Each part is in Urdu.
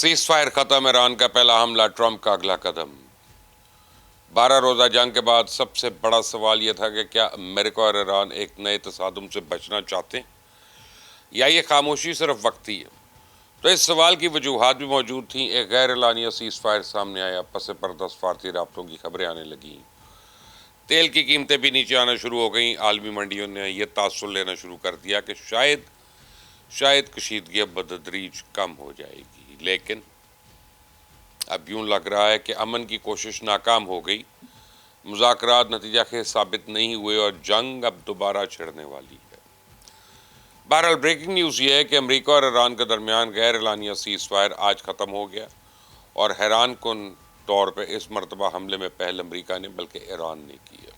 سیز فائر ختم، ایران کا پہلا حملہ ٹرمپ کا اگلا قدم۔ 12 روزہ جنگ کے بعد سب سے بڑا سوال یہ تھا کہ کیا امریکہ اور ایران ایک نئے تصادم سے بچنا چاہتے ہیں یا یہ خاموشی صرف وقتی ہے؟ تو اس سوال کی وجوہات بھی موجود تھیں۔ ایک غیر اعلانیہ سیز فائر سامنے آیا، پس پردہ سفارتی رابطوں کی خبریں آنے لگیں، تیل کی قیمتیں بھی نیچے آنا شروع ہو گئیں، عالمی منڈیوں نے یہ تاثر لینا شروع کر دیا کہ شاید کشیدگی اب بتدریج کم ہو جائے گی، لیکن اب یوں لگ رہا ہے کہ امن کی کوشش ناکام ہو گئی، مذاکرات نتیجہ خیز ثابت نہیں ہوئے اور جنگ اب دوبارہ چھڑنے والی ہے۔ بہرحال بریکنگ نیوز یہ ہے کہ امریکہ اور ایران کے درمیان غیر اعلانیہ سیز فائر آج ختم ہو گیا، اور حیران کن طور پہ اس مرتبہ حملے میں پہل امریکہ نے بلکہ ایران نے کی ہے۔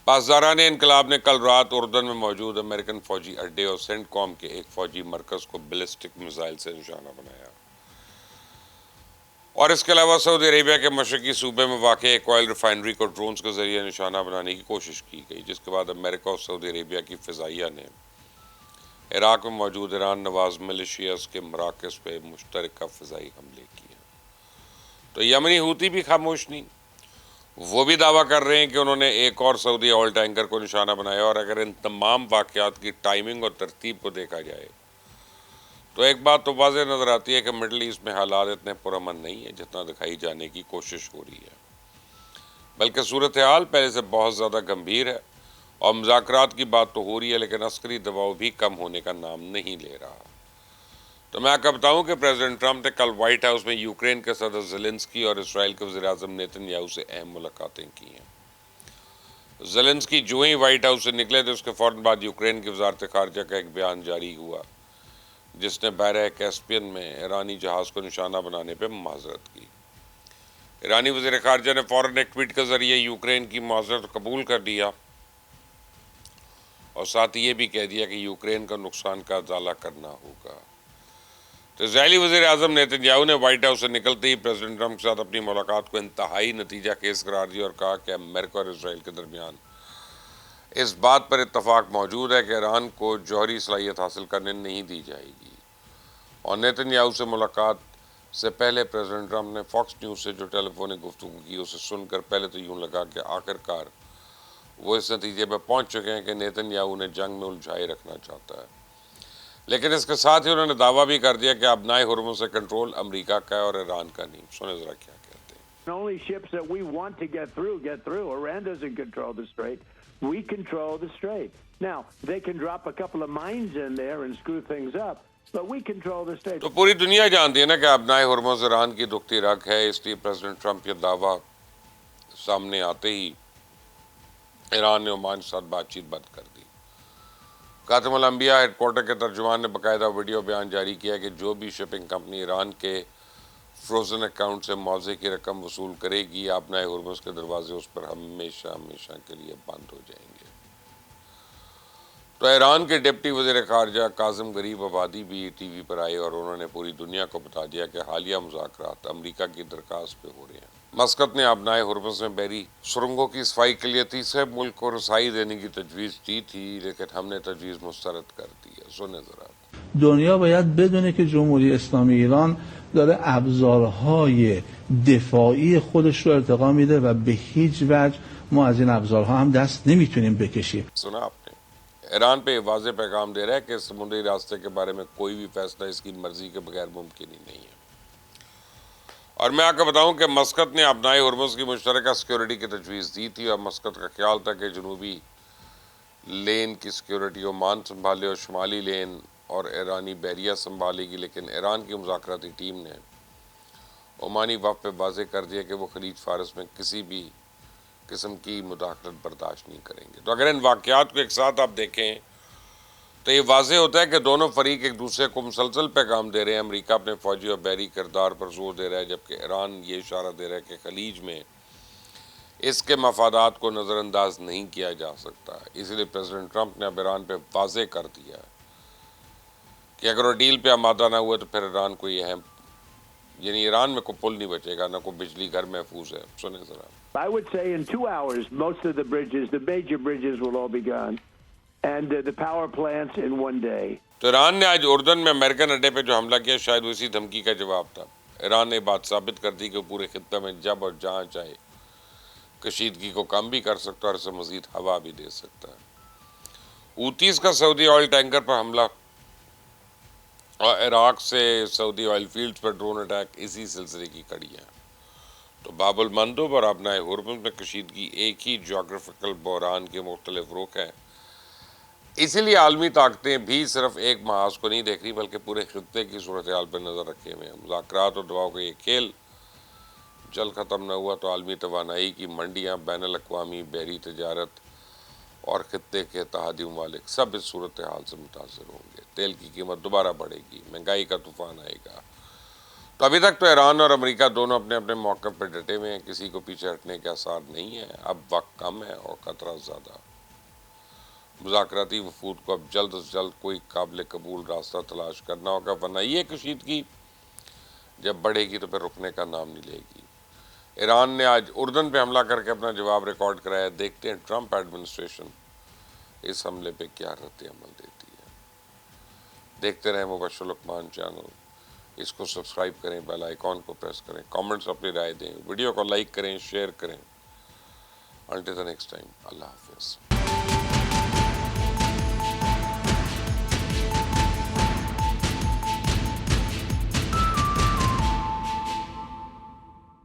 پاسداران انقلاب نے کل رات اردن میں موجود امریکن فوجی اڈے اور سینٹ کام کے ایک فوجی مرکز کو بیلسٹک میزائل سے نشانہ بنایا، اور اس کے علاوہ سعودی عربیہ کے مشرقی صوبے میں واقع ایک آئل ریفائنری کو ڈرونز کے ذریعے نشانہ بنانے کی کوشش کی گئی، جس کے بعد امریکہ اور سعودی عربیہ کی فضائیہ نے عراق میں موجود ایران نواز ملیشیاز کے مراکز پہ مشترکہ فضائی حملے کیے۔ تو یمنی ہوتی بھی خاموش نہیں، وہ بھی دعویٰ کر رہے ہیں کہ انہوں نے ایک اور سعودی آئل ٹینکر کو نشانہ بنایا، اور اگر ان تمام واقعات کی ٹائمنگ اور ترتیب کو دیکھا جائے تو ایک بات تو واضح نظر آتی ہے کہ مڈل ایسٹ میں حالات اتنے پرامن نہیں ہیں جتنا دکھائی جانے کی کوشش ہو رہی ہے، بلکہ صورتحال پہلے سے بہت زیادہ گمبھیر ہے، اور مذاکرات کی بات تو ہو رہی ہے لیکن عسکری دباؤ بھی کم ہونے کا نام نہیں لے رہا۔ تو میں آپ کو بتاؤں کہ پریزیڈنٹ ٹرمپ نے کل وائٹ ہاؤس میں یوکرین کے صدر زیلنسکی اور اسرائیل کے وزیر اعظم نیتن یاہو سے اہم ملاقاتیں کی ہیں۔ زیلنسکی جو ہی وائٹ ہاؤس سے نکلے تھے اس کے فوراً بعد یوکرین کی وزارت خارجہ کا ایک بیان جاری ہوا، جس نے بحیرہ کیسپین میں ایرانی جہاز کو نشانہ بنانے پہ معذرت کی۔ ایرانی وزیر خارجہ نے فوراً ایک ٹویٹ کے ذریعے یوکرین کی معذرت قبول کر لیا، اور ساتھ یہ بھی کہہ دیا کہ یوکرین کا نقصان کا ازالہ کرنا ہوگا۔ تو اسرائیلی وزیر اعظم نیتن یاہو نے وائٹ ہاؤس سے نکلتے ہی پریزیڈنٹ ٹرمپ کے ساتھ اپنی ملاقات کو انتہائی نتیجہ خیز قرار دیا، اور کہا کہ امریکہ اور اسرائیل کے درمیان اس بات پر اتفاق موجود ہے کہ ایران کو جوہری صلاحیت حاصل کرنے نہیں دی جائے گی۔ اور نیتن یاہو سے ملاقات سے پہلے پریزیڈنٹ ٹرمپ نے فاکس نیوز سے جو ٹیلی فونک گفتگو کی اسے سن کر پہلے تو یوں لگا کہ آخرکار وہ اس نتیجے پہ پہنچ چکے ہیں کہ نیتن یاہو نے جنگ میں الجھائے رکھنا چاہتا ہے، لیکن اس کے ساتھ ہی انہوں نے دعویٰ بھی کر دیا کہ ابنائے ہرمز سے کنٹرول امریکہ کا ہے اور ایران کا نہیں۔ سنیں ذرا کیا کہتے ہیں۔ Only ships that we want to get through. Iran doesn't control the strait. We control the strait. Now, they can drop a couple of mines in there and screw things up, but we control the strait. تو پوری دنیا جانتی ہے نا کہ ابنائے ہرمز ایران کی دکھتی رگ ہے، اس لیے پریزیڈنٹ ٹرمپ یہ دعویٰ سامنے آتے ہی ایران نے عمان کے ساتھ بات چیت بند کر دی۔ خاتم الانبیاء ہیڈ کوارٹر کے ترجمان نے باقاعدہ ویڈیو بیان جاری کیا کہ جو بھی شپنگ کمپنی ایران کے فروزن اکاؤنٹ سے معاوضے کی رقم وصول کرے گی، ابنائے ہرمز کے دروازے اس پر ہمیشہ کے لیے بند ہو جائیں گے۔ تو ایران کے ڈپٹی وزیر خارجہ کاظم غریب آبادی بھی ٹی وی پر آئے، اور انہوں نے پوری دنیا کو بتا دیا کہ حالیہ مذاکرات امریکہ کی درخواست پہ ہو رہے ہیں۔ مسقط نے ابنائے ہرمز میں بحری سرنگوں کی صفائی کے لیے تیسرے ملک کو رسائی دینے کی تجویز دی تھی، لیکن ہم نے تجویز مسترد کر دی ہے۔ سنیں ذرا۔ دنیا باید بدونه که جمهوری اسلامی ایران داره ابزارهای دفاعی خودش رو ارتقا میده و به هیچ وجه ما از این ابزارها هم دست نمیتونیم بکشیم. سنا آپ نے، ایران پہ واضح پیغام دے رہا ہے کہ سمندری راستے کے بارے میں کوئی بھی فیصلہ اس کی مرضی کے بغیر ممکن ہی نہیں ہے۔ اور میں آپ کو بتاؤں کہ مسقط نے ابنائے ہرمز کی مشترکہ سیکیورٹی کی تجویز دی تھی، اور مسقط کا خیال تھا کہ جنوبی لین کی سیکیورٹی عمان سنبھالے اور شمالی لین اور ایرانی بحریہ سنبھالے گی، لیکن ایران کی مذاکراتی ٹیم نے عمانی وفد پہ واضح کر دیا کہ وہ خلیج فارس میں کسی بھی قسم کی مداخلت برداشت نہیں کریں گے۔ تو اگر ان واقعات کو ایک ساتھ آپ دیکھیں تو یہ واضح ہوتا ہے کہ دونوں فریق ایک دوسرے کو مسلسل پیغام دے رہے ہیں۔ امریکہ اپنے فوجی اور بحری کردار پر زور دے رہا ہے، جبکہ ایران یہ اشارہ دے رہا ہے کہ خلیج میں اس کے مفادات کو نظر انداز نہیں کیا جا سکتا۔ اس لیے پریزیڈنٹ ٹرمپ نے اب ایران پہ واضح کر دیا کہ اگر وہ ڈیل پہ آمادہ نہ ہوئے تو پھر ایران کو یہ یعنی ایران میں کوئی پل نہیں بچے گا، نہ کوئی بجلی گھر محفوظ ہے۔ سنیں ذرا۔ I would say in 2 hours, most of the bridges, the major bridges will all be gone. And the power plants in 1 day. تو ایران نے آج اردن میں امریکن اڈے پہ جو حملہ کیا شاید وہ اسی دھمکی کا جواب تھا. ایران نے بات ثابت کر دی کہ وہ پورے خطے میں جب اور جہاں چاہے کشیدگی کو کم بھی کر سکتا ہے اور اسے مزید ہوا بھی دے سکتا ہے. حوثیز کا سعودی آئل ٹینکر پر حملہ اور عراق سے سعودی آئل فیلڈز پر ڈرون اٹیک اسی سلسلے کی کڑی ہے. تو باب المندب اور ابنائے ہرمز میں کشیدگی ایک ہی جغرافیکل بحران کے مختلف رخ ہیں. اسی لیے عالمی طاقتیں بھی صرف ایک محاذ کو نہیں دیکھ رہی بلکہ پورے خطے کی صورتحال پر نظر رکھے ہوئے ہیں. مذاکرات اور دعاؤں کا یہ کھیل جلد ختم نہ ہوا تو عالمی توانائی کی منڈیاں، بین الاقوامی بحری تجارت اور خطے کے اتحادی ممالک سب اس صورتحال سے متاثر ہوں گے. تیل کی قیمت دوبارہ بڑھے گی، مہنگائی کا طوفان آئے گا. تو ابھی تک تو ایران اور امریکہ دونوں اپنے اپنے موقف پر ڈٹے ہوئے ہیں، کسی کو پیچھے ہٹنے کے آثار نہیں ہیں. اب وقت کم ہے اور خطرہ زیادہ. مذاکراتی وفود کو اب جلد از جلد کوئی قابل قبول راستہ تلاش کرنا ہوگا، ورنہ یہ کشیدگی جب بڑھے گی تو پھر رکنے کا نام نہیں لے گی. ایران نے آج اردن پہ حملہ کر کے اپنا جواب ریکارڈ کرایا. دیکھتے ہیں ٹرمپ ایڈمنسٹریشن اس حملے پہ کیا رد عمل دیتی ہے. دیکھتے رہیں مبشر لقمان چینل. اس کو سبسکرائب کریں، بیل آئیکن کو پریس کریں، کامنٹس اپنی رائے دیں، ویڈیو کو لائک کریں، شیئر کریں. Until the next time, اللہ حافظ.